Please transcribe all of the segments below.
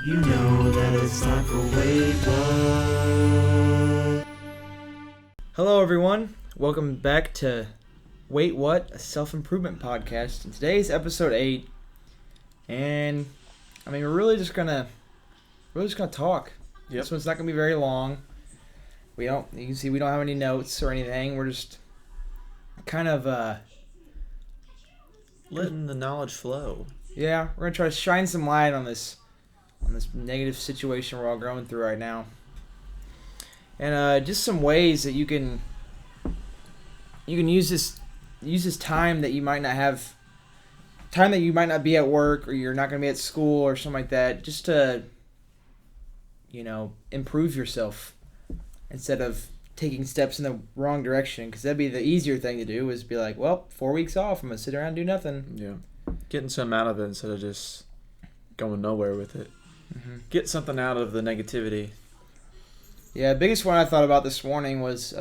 You know that it's time for Wait What. Hello everyone, welcome back to Wait What, a self-improvement podcast. And today's episode 8, and we're really just gonna talk. Yep. This one's not gonna be very long. You can see we don't have any notes or anything. We're just kind of letting the knowledge flow. we're gonna try to shine some light on this negative situation we're all going through right now, and just some ways that you can use this time that you might not have, time that you might not be at work or you're not gonna be at school or something like that, just to improve yourself instead of taking steps in the wrong direction, because that'd be the easier thing to do, is be like, well, 4 weeks off, I'm gonna sit around and do nothing. Yeah, getting something out of it instead of just going nowhere with it. Mm-hmm. Get something out of the negativity. Yeah, the biggest one I thought about this morning was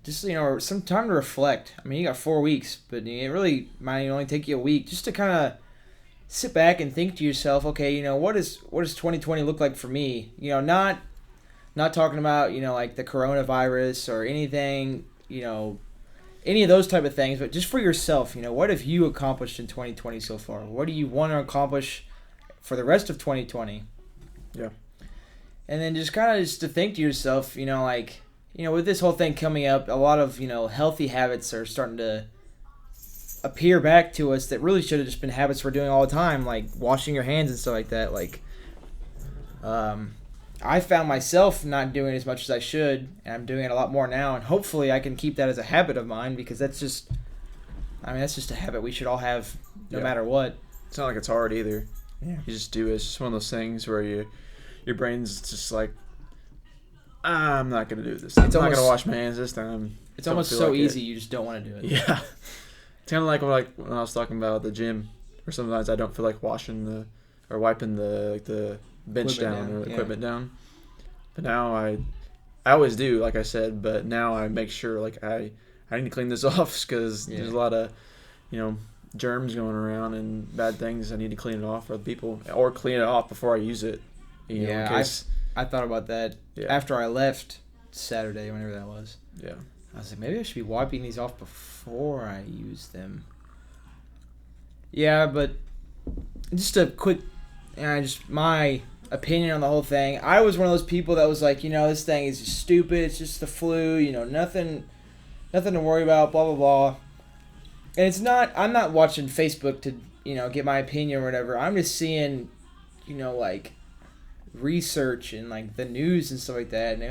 just some time to reflect. I mean, you got 4 weeks, but it really might only take you a week just to kind of sit back and think to yourself, okay, what does 2020 look like for me? Not talking about like the coronavirus or anything, any of those type of things, but just for yourself. What have you accomplished in 2020 so far? What do you want to accomplish for the rest of 2020? Yeah. And then just kind of to think to yourself, with this whole thing coming up, a lot of, healthy habits are starting to appear back to us that really should have just been habits we're doing all the time, like washing your hands and stuff like that. Like, I found myself not doing as much as I should, and I'm doing it a lot more now, and hopefully I can keep that as a habit of mine, because that's just a habit we should all have no matter what. It's not like it's hard either. Yeah. You just do it. It's just one of those things where your brain's just like, I'm not going to do this. I'm not going to wash my hands this time. It's almost so easy, you just don't want to do it. Yeah. It's kind of like when I was talking about the gym, where sometimes I don't feel like wiping the bench down or the equipment down. But now I always do, like I said, but now I make sure like I need to clean this off, because there's a lot of, germs going around and bad things. I need to clean it off for other people, or clean it off before I use it. In case. I thought about that after I left Saturday, whenever that was. Yeah. I was like, maybe I should be wiping these off before I use them. Yeah, but just a quick, just my opinion on the whole thing. I was one of those people that was like, this thing is just stupid. It's just the flu. Nothing to worry about. Blah blah blah. And it's not. I'm not watching Facebook to get my opinion or whatever. I'm just seeing, like, research and like the news and stuff like that. And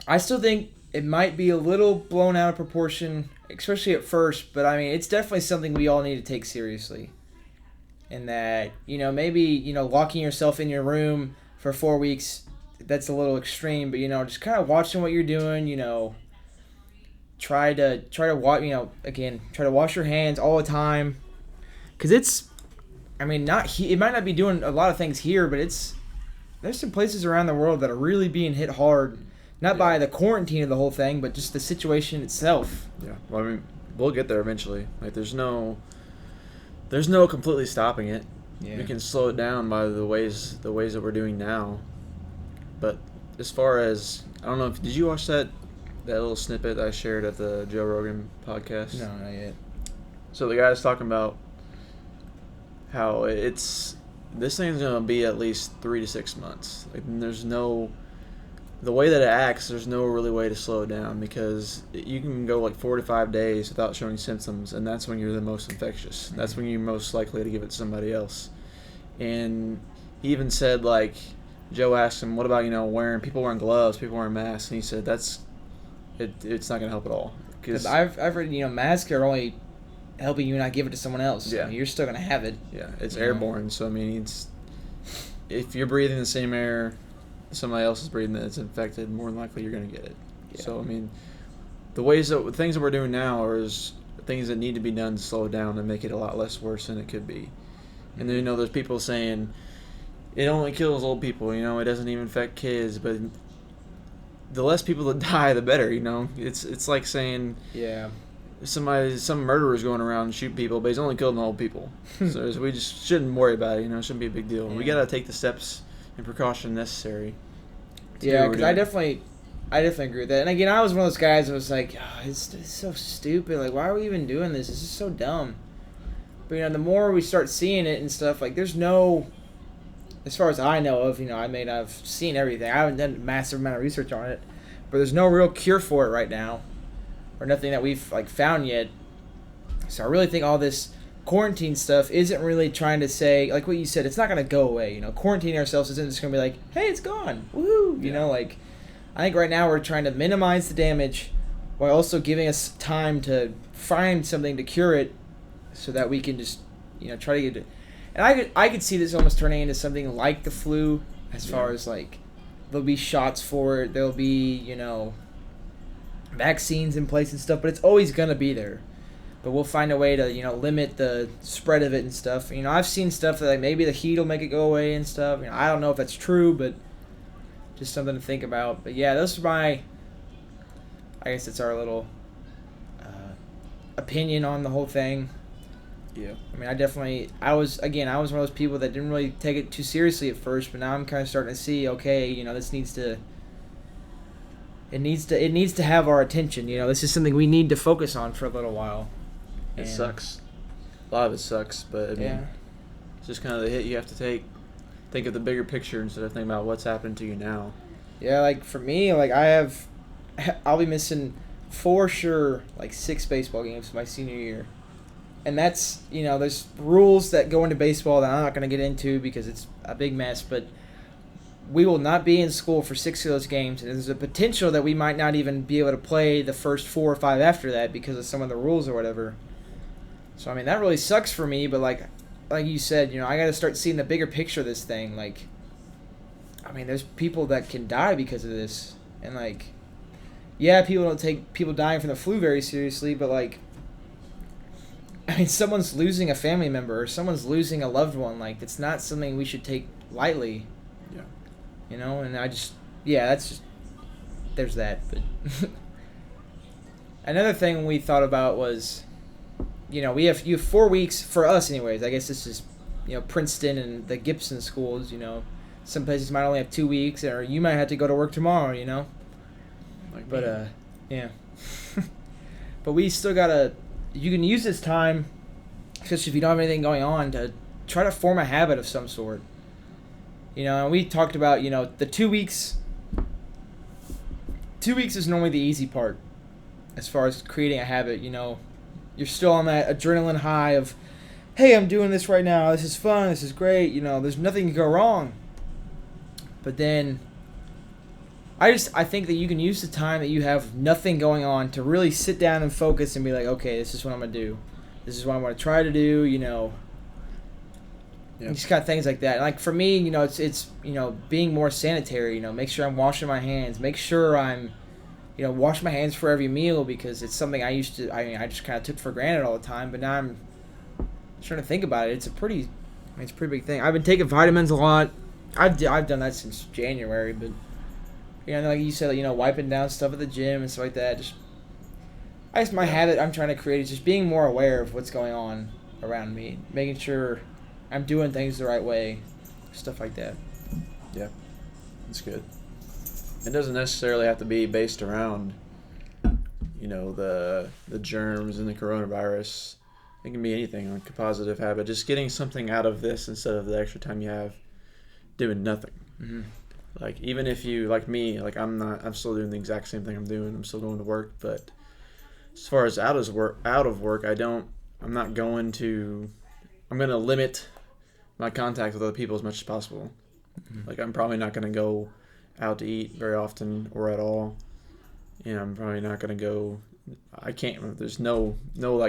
I still think it might be a little blown out of proportion, especially at first, but it's definitely something we all need to take seriously. And that, maybe, locking yourself in your room for 4 weeks, that's a little extreme, but, just kind of watching what you're doing, try to watch, try to wash your hands all the time. Because it's, it might not be doing a lot of things here, but there's some places around the world that are really being hit hard, not by the quarantine of the whole thing, but just the situation itself. Yeah. Well, we'll get there eventually. Like, there's no completely stopping it. Yeah. We can slow it down by the ways that we're doing now. But as far as, I don't know, did you watch that little snippet that I shared at the Joe Rogan podcast? No, not yet. So the guy's talking about how this thing's going to be at least 3 to 6 months. Like, the way that it acts, there's no really way to slow it down, because you can go like 4 to 5 days without showing symptoms, and that's when you're the most infectious. Mm-hmm. That's when you're most likely to give it to somebody else. And he even said, like, Joe asked him, what about, people wearing gloves, people wearing masks? And he said, it's not going to help at all. Because I've read, masks are only helping you not give it to someone else. Yeah. You're still going to have it. Yeah, it's airborne. So, if you're breathing the same air somebody else is breathing that's infected, more than likely you're going to get it. Yeah. So, the things that we're doing now are things that need to be done to slow it down and make it a lot less worse than it could be. And then, there's people saying it only kills old people, it doesn't even affect kids, but the less people that die, the better, It's like saying, some murderer's going around and shooting people, but he's only killing old people. So we just shouldn't worry about it. It shouldn't be a big deal. Yeah. We gotta take the steps and precaution necessary. Yeah, because I definitely agree with that. And again, I was one of those guys that was like, oh, it's so stupid. Like, why are we even doing this? This is so dumb. But the more we start seeing it and stuff, like, there's no, as far as I know of, I've seen everything. I haven't done a massive amount of research on it, but there's no real cure for it right now, or nothing that we've found yet. So I really think all this quarantine stuff isn't really trying to say, like what you said, it's not going to go away. Quarantining ourselves isn't just going to be like, hey, it's gone, woohoo. I think right now we're trying to minimize the damage while also giving us time to find something to cure it, so that we can just try to get it. And I could see this almost turning into something like the flu, as far as like there'll be shots for it, there'll be vaccines in place and stuff, but it's always gonna be there. But we'll find a way to limit the spread of it and stuff. I've seen stuff that maybe the heat will make it go away and stuff. I don't know if that's true, but just something to think about. But yeah, those are I guess it's our little opinion on the whole thing. Yeah. I was one of those people that didn't really take it too seriously at first, but now I'm kind of starting to see, okay, this needs to have our attention. This is something we need to focus on for a little while. It sucks. A lot of it sucks, but it's just kind of the hit you have to take. Think of the bigger picture instead of thinking about what's happening to you now. Yeah, like for me, I'll be missing for sure 6 baseball games my senior year. And that's, there's rules that go into baseball that I'm not going to get into because it's a big mess, but we will not be in school for 6 of those games, and there's a potential that we might not even be able to play the first 4 or 5 after that because of some of the rules or whatever. So, that really sucks for me, but like you said, I got to start seeing the bigger picture of this thing. There's people that can die because of this, and people don't take people dying from the flu very seriously, but someone's losing a family member or someone's losing a loved one. It's not something we should take lightly. Yeah. And that's just, there's that. But another thing we thought about was, you have 4 weeks, for us anyways. I guess this is, Princeton and the Gibson schools, some places might only have 2 weeks, or you might have to go to work tomorrow, But, yeah. But we still gotta, you can use this time, especially if you don't have anything going on, to try to form a habit of some sort. And we talked about, the 2 weeks. 2 weeks is normally the easy part as far as creating a habit. You're still on that adrenaline high of, hey, I'm doing this right now. This is fun. This is great. There's nothing to go wrong. But then I think that you can use the time that you have nothing going on to really sit down and focus and be like, okay, this is what I'm going to do. This is what I'm going to try to do, Yeah. Just kind of things like that. For me, it's being more sanitary, make sure I'm washing my hands. Make sure I'm, wash my hands for every meal, because it's something I just kind of took for granted all the time. But now I'm trying to think about it. It's a pretty big thing. I've been taking vitamins a lot. I've done that since January, but like you said, wiping down stuff at the gym and stuff like that. My habit I'm trying to create is just being more aware of what's going on around me, making sure I'm doing things the right way, stuff like that. Yeah, that's good. It doesn't necessarily have to be based around, the germs and the coronavirus. It can be anything, like a positive habit. Just getting something out of this instead of the extra time you have doing nothing. Mm-hmm. Even if you, like me, I'm still doing the exact same thing I'm doing. I'm still going to work, but as far as out of work, I'm going to limit my contact with other people as much as possible. Mm-hmm. I'm probably not going to go out to eat very often or at all. I'm probably not going to go, there's no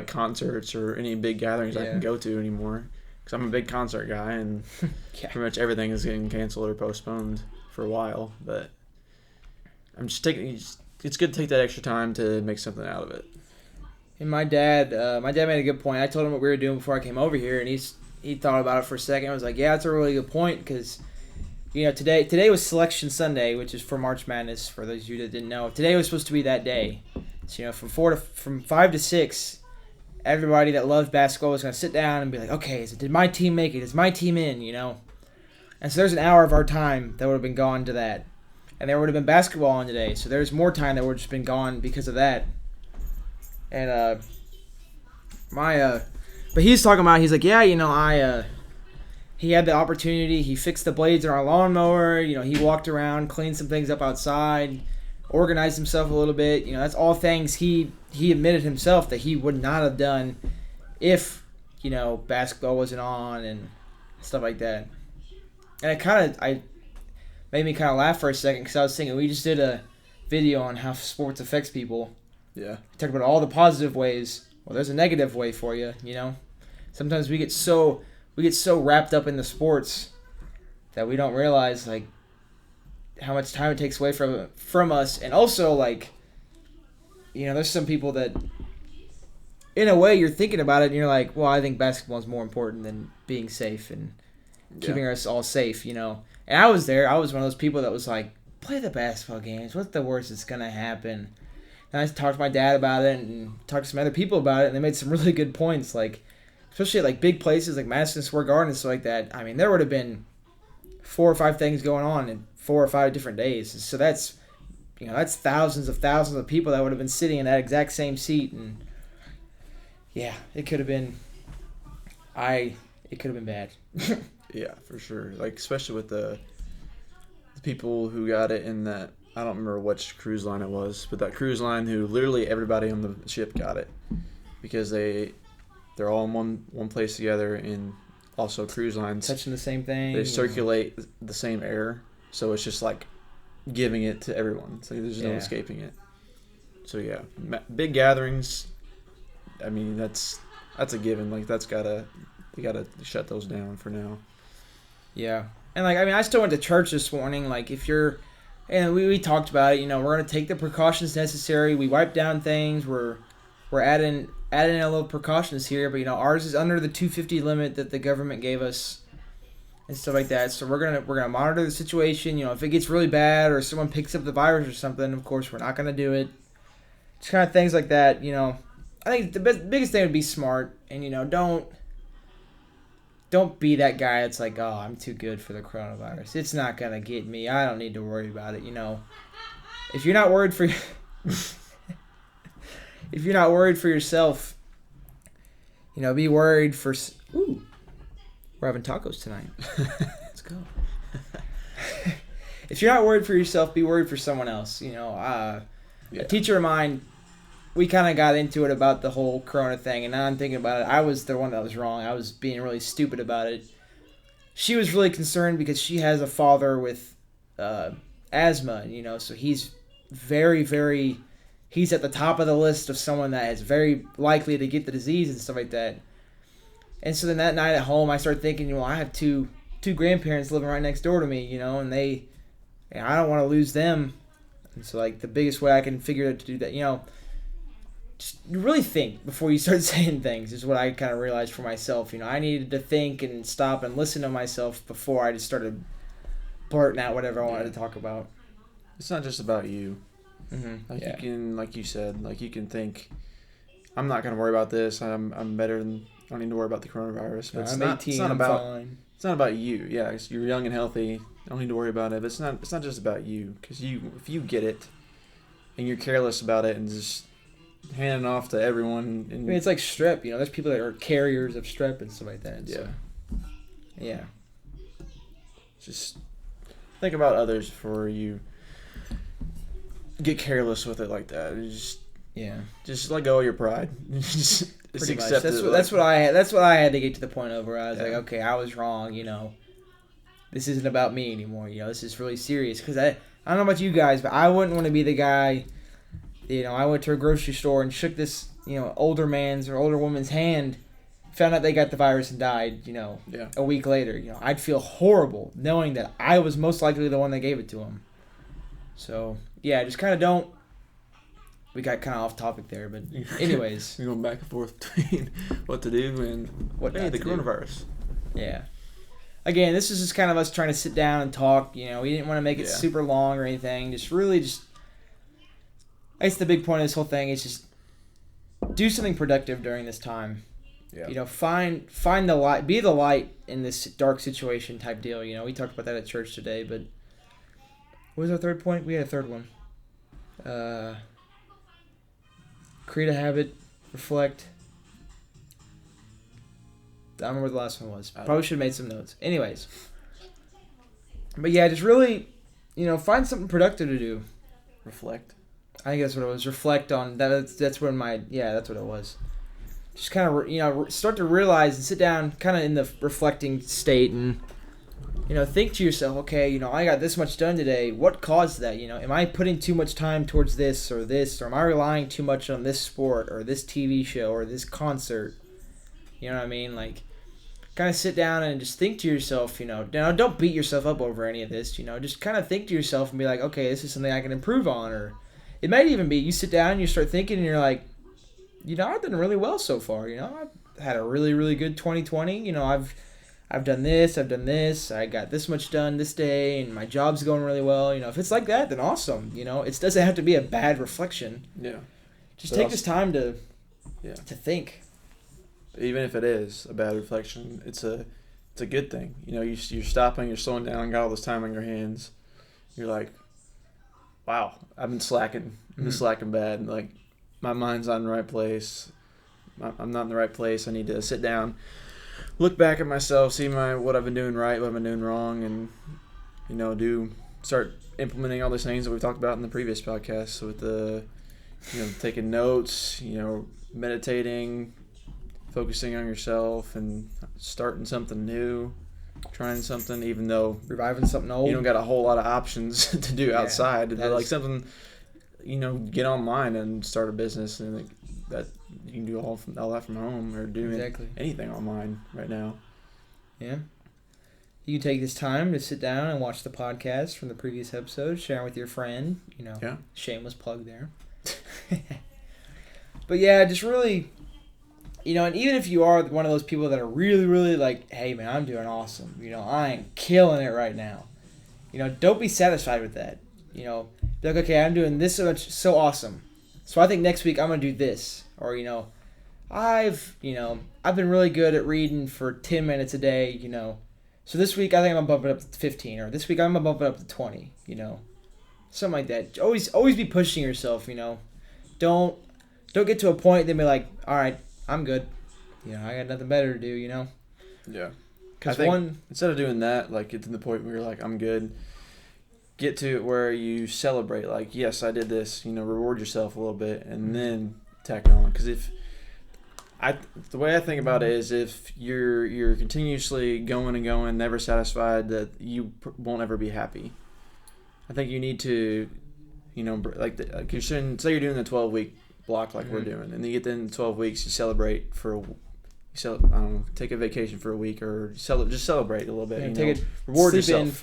concerts or any big gatherings I can go to anymore, because I'm a big concert guy, and pretty much everything is getting canceled or postponed for a while. But I'm just it's good to take that extra time to make something out of it. And my dad made a good point. I told him what we were doing before I came over here, and he thought about it for a second. I was like, yeah, that's a really good point, because today was Selection Sunday, which is for March Madness, for those of you that didn't know. Today was supposed to be that day. So, from 5 to 6, everybody that loved basketball was going to sit down and be like, okay, so did my team make it? Is my team in, And so there's an hour of our time that would have been gone to that. And there would have been basketball on today. So there's more time that would have just been gone because of that. And but he's talking about, he's like, yeah, he had the opportunity. He fixed the blades on our lawnmower. He walked around, cleaned some things up outside, organized himself a little bit. That's all things he admitted himself that he would not have done if, basketball wasn't on and stuff like that. And it made me kind of laugh for a second because I was thinking we just did a video on how sports affects people. Yeah. We talked about all the positive ways. Well, there's a negative way for you, Sometimes we get so wrapped up in the sports that we don't realize like how much time it takes away from us. And also there's some people that in a way you're thinking about it and you're like, well, I think basketball is more important than being safe and keeping us all safe, And I was there. I was one of those people that was like, play the basketball games. What's the worst that's going to happen? And I talked to my dad about it and talked to some other people about it, and they made some really good points, especially at big places like Madison Square Garden and stuff like that. I mean, there would have been 4 or 5 things going on in 4 or 5 different days. So that's thousands of people that would have been sitting in that exact same seat, and yeah, it could have been bad. Yeah, for sure. Especially with the people who got it in that, I don't remember which cruise line it was, but that cruise line who literally everybody on the ship got it because they're all in one place together, and also cruise lines touching the same thing. They circulate the same air, so it's just like giving it to everyone. So there's no escaping it. So yeah, big gatherings. I mean, that's a given. They gotta shut those down for now. Yeah, and I still went to church this morning. And we talked about it. We're gonna take the precautions necessary. We wipe down things. We're adding a little precautions here, but ours is under the 250 limit that the government gave us and stuff like that. So we're gonna monitor the situation. If it gets really bad or someone picks up the virus or something, of course we're not gonna do it. Just kind of things like that. I think the biggest thing would be smart, and don't be that guy that's like, oh, I'm too good for the coronavirus. It's not gonna get me. I don't need to worry about it. If you're not worried for if you're not worried for yourself, be worried for. Ooh, we're having tacos tonight. Let's go. If you're not worried for yourself, be worried for someone else. A teacher of mine, we kind of got into it about the whole corona thing, and now I'm thinking about it. I was the one that was wrong. I was being really stupid about it. She was really concerned because she has a father with asthma, so he's very, very, he's at the top of the list of someone that is very likely to get the disease and stuff like that. And so then that night at home, I started thinking, I have two grandparents living right next door to me, and I don't want to lose them. And so the biggest way I can figure out to do that, just really think before you start saying things is what I kind of realized for myself. I needed to think and stop and listen to myself before I just started blurting out whatever I wanted to talk about. It's not just about you. Mm-hmm. You can, like you said, you can think, I'm not going to worry about this. I'm better than, I don't need to worry about the coronavirus. But I'm 18, it's not I'm about fine. It's not about you. Yeah, you're young and healthy. Don't need to worry about it. But it's not just about you, because if you get it and you're careless about it and just handing off to everyone. And it's like strep. There's people that are carriers of strep and stuff like that. Yeah. So, yeah. Just think about others before you get careless with it like that. Just let go of your pride. Just accept it. That's what I had to get to the point of where I was like, okay, I was wrong. This isn't about me anymore. This is really serious. Because I don't know about you guys, but I wouldn't want to be the guy. I went to a grocery store and shook this, older man's or older woman's hand, found out they got the virus and died, a week later. I'd feel horrible knowing that I was most likely the one that gave it to him. So, yeah, just kind of don't. We got kind of off topic there, but anyways. We're going back and forth between what to do and the coronavirus. Yeah. Again, this is just kind of us trying to sit down and talk. We didn't want to make it super long or anything. I guess the big point of this whole thing is just do something productive during this time. Yeah. You know, find the light, be the light in this dark situation type deal. You know, we talked about that at church today, but what was our third point? We had a third one. Create a habit, reflect. I don't remember what the last one was. Probably should have made some notes. Anyways. But yeah, just really, you know, find something productive to do. Reflect. I think that's what it was. Reflect on that. That's when that's what it was. Just kind of, you know, start to realize and sit down kind of in the reflecting state and, you know, think to yourself, okay, you know, I got this much done today. What caused that? You know, am I putting too much time towards this, or am I relying too much on this sport or this TV show or this concert? You know what I mean? Like, kind of sit down and just think to yourself, you know, now don't beat yourself up over any of this, you know, just kind of think to yourself and be like, okay, this is something I can improve on. Or it might even be you sit down and you start thinking and you're like, you know, I've done really well so far. You know, I've had a really, really good 2020. You know, I've done this, I got this much done this day, and my job's going really well. You know, if it's like that, then awesome. You know, it doesn't have to be a bad reflection. Yeah. Just take this time to think. Even if it is a bad reflection, it's a good thing. You know, you're stopping, you're slowing down, got all this time on your hands. You're like, wow, I've been slacking. I've been slacking bad. And like, my mind's not in the right place. I'm not in the right place. I need to sit down, look back at myself, see what I've been doing right, what I've been doing wrong, and, you know, start implementing all those things that we've talked about in the previous podcast with taking notes, you know, meditating, focusing on yourself, and starting something new, trying something, even though reviving something old. You don't got a whole lot of options to do outside. Like something, you know, get online and start a business, and that you can do all that from home, or do anything online right now. Yeah. You can take this time to sit down and watch the podcast from the previous episode, share it with your friend. You know, shameless plug there. But yeah, just really, you know, and even if you are one of those people that are really, really like, hey man, I'm doing awesome. You know, I am killing it right now. You know, don't be satisfied with that. You know, be like, okay, I'm doing this so awesome. So I think next week I'm gonna do this. Or, you know, I've been really good at reading for 10 minutes a day, you know. So this week I think I'm gonna bump it up to 15, or this week I'm gonna bump it up to 20, you know. Something like that. Always be pushing yourself, you know. Don't get to a point then be like, all right, I'm good. You know, I got nothing better to do, you know. Yeah. I think instead of doing that, like, get to the point where you're like, I'm good, get to it where you celebrate, like, yes, I did this, you know, reward yourself a little bit, and then tack on. Because the way I think about it is, if you're continuously going and going, never satisfied, that you won't ever be happy. I think you need to, you know, you shouldn't say you're doing the 12-week block like we're doing, and then you get in 12 weeks, you celebrate take a vacation for a week, or just celebrate a little bit. Yeah, you know, reward yourself.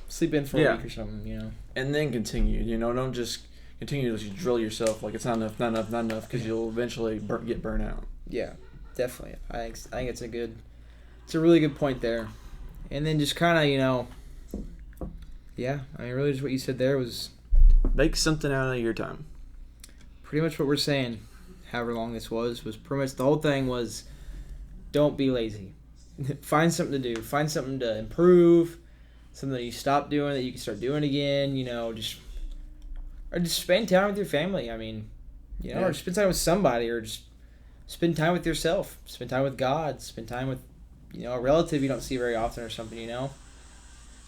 Sleep in for a week or something, you know. And then continue. You know, don't just continue to drill yourself like it's not enough, because you'll eventually get burnt out. Yeah, definitely. I think it's a really good point there. And then just kind of, you know, yeah, I mean, really just what you said there was make something out of your time. Pretty much what we're saying, however long this was pretty much the whole thing was, don't be lazy. Find something to do. Find something to improve, something that you stop doing that you can start doing again, you know, just spend time with your family. I mean, you know, or spend time with somebody, or just spend time with yourself. Spend time with God. Spend time with, you know, a relative you don't see very often or something, you know.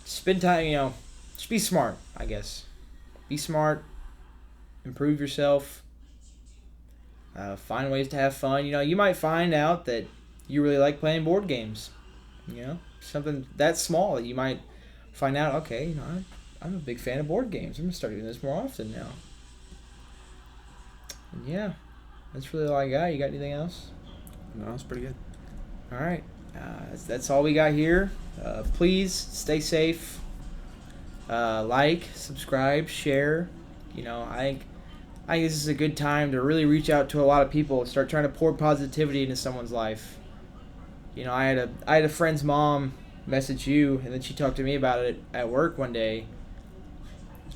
Spend time, you know, just be smart, I guess. Be smart. Improve yourself. Find ways to have fun. You know, you might find out that you really like playing board games. You know, something that small that you might find out, okay, you know, I'm a big fan of board games. I'm going to start doing this more often now. And yeah, that's really all I got. You got anything else? No, that's pretty good. All right. That's all we got here. Please stay safe. Like, subscribe, share. You know, I think this is a good time to really reach out to a lot of people, start trying to pour positivity into someone's life. You know, I had a friend's mom message you, and then she talked to me about it at work one day.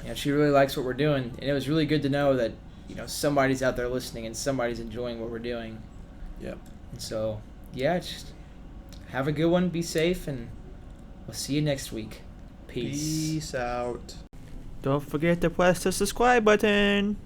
You know, she really likes what we're doing, and it was really good to know that, somebody's out there listening and somebody's enjoying what we're doing. Yep. And so, yeah, just have a good one. Be safe, and we'll see you next week. Peace out. Don't forget to press the subscribe button.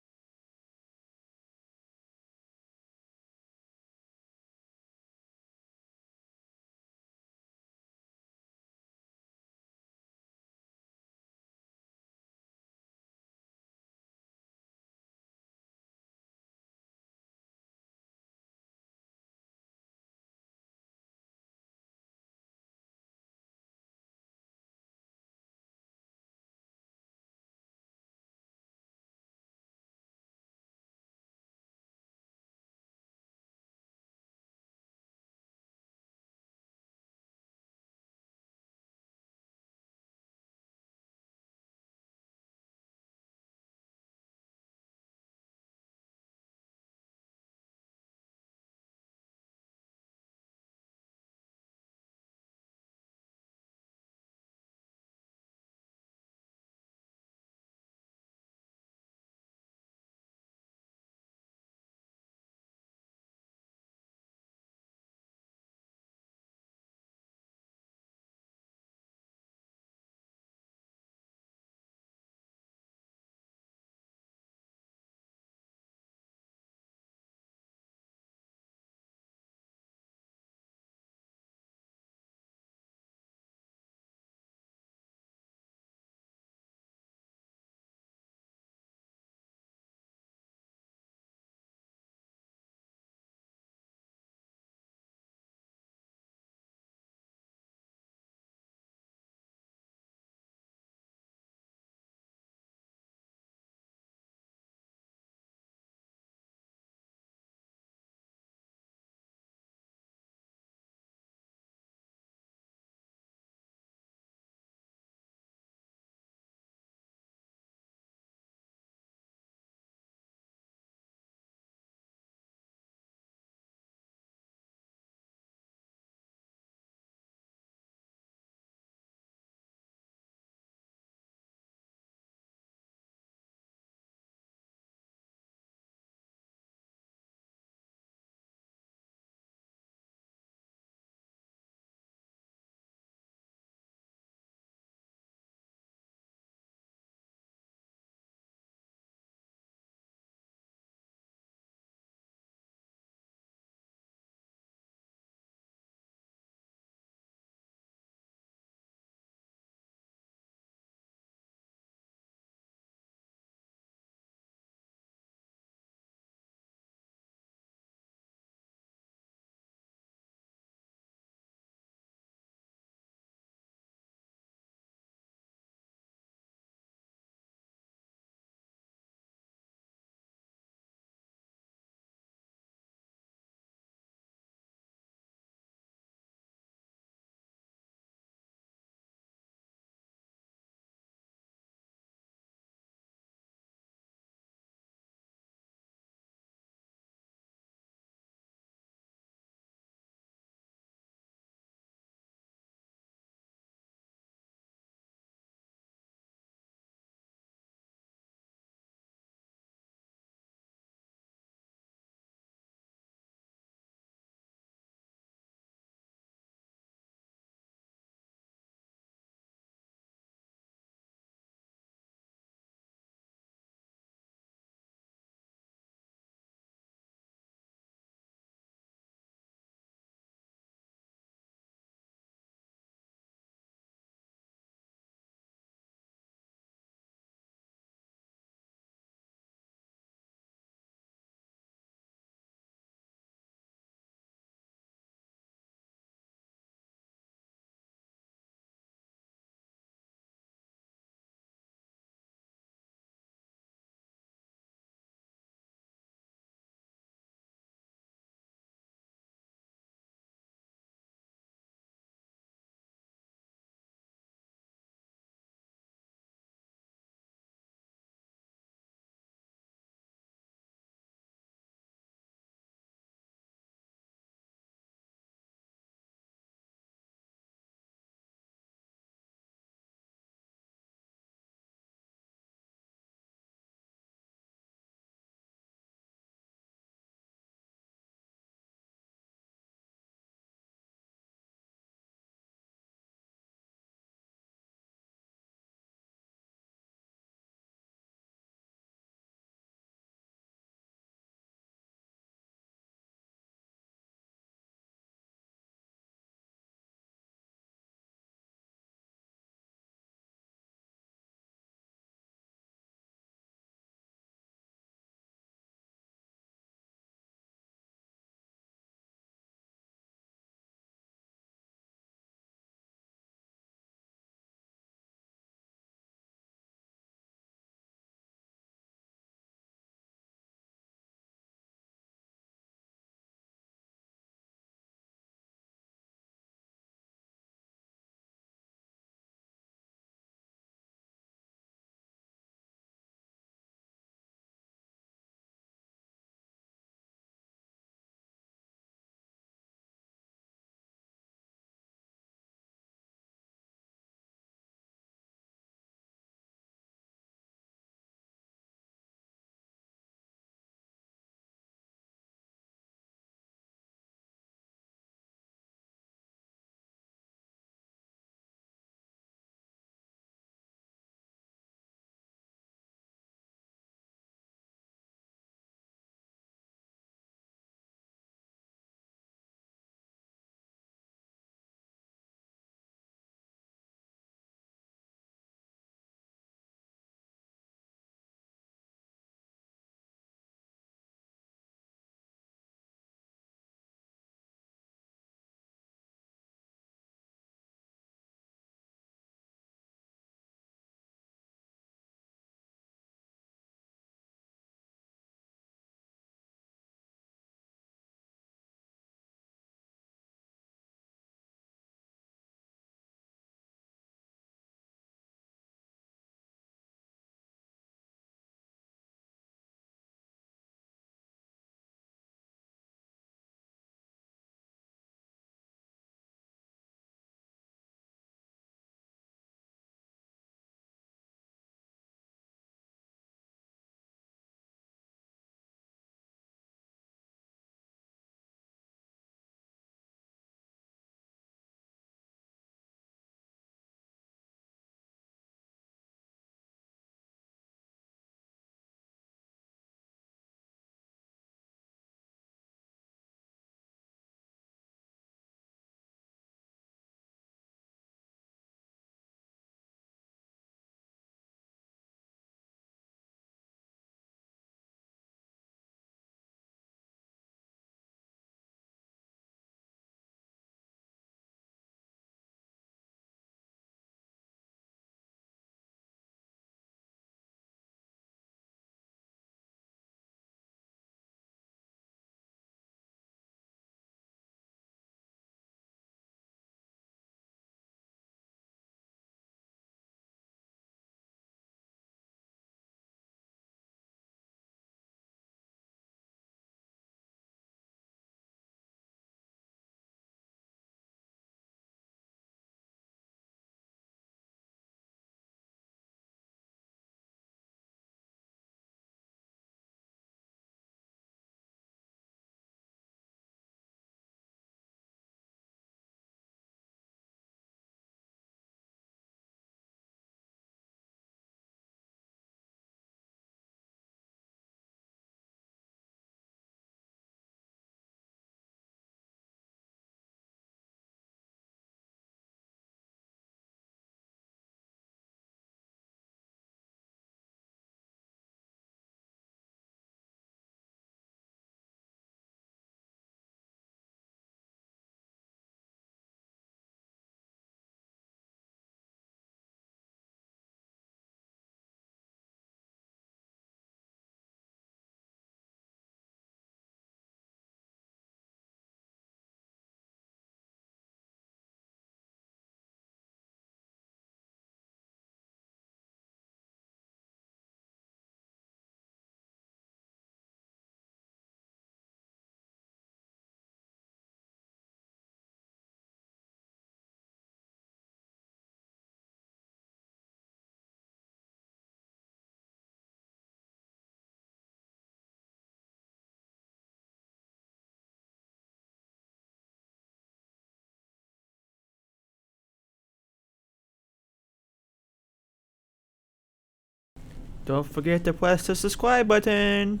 Don't forget to press the subscribe button.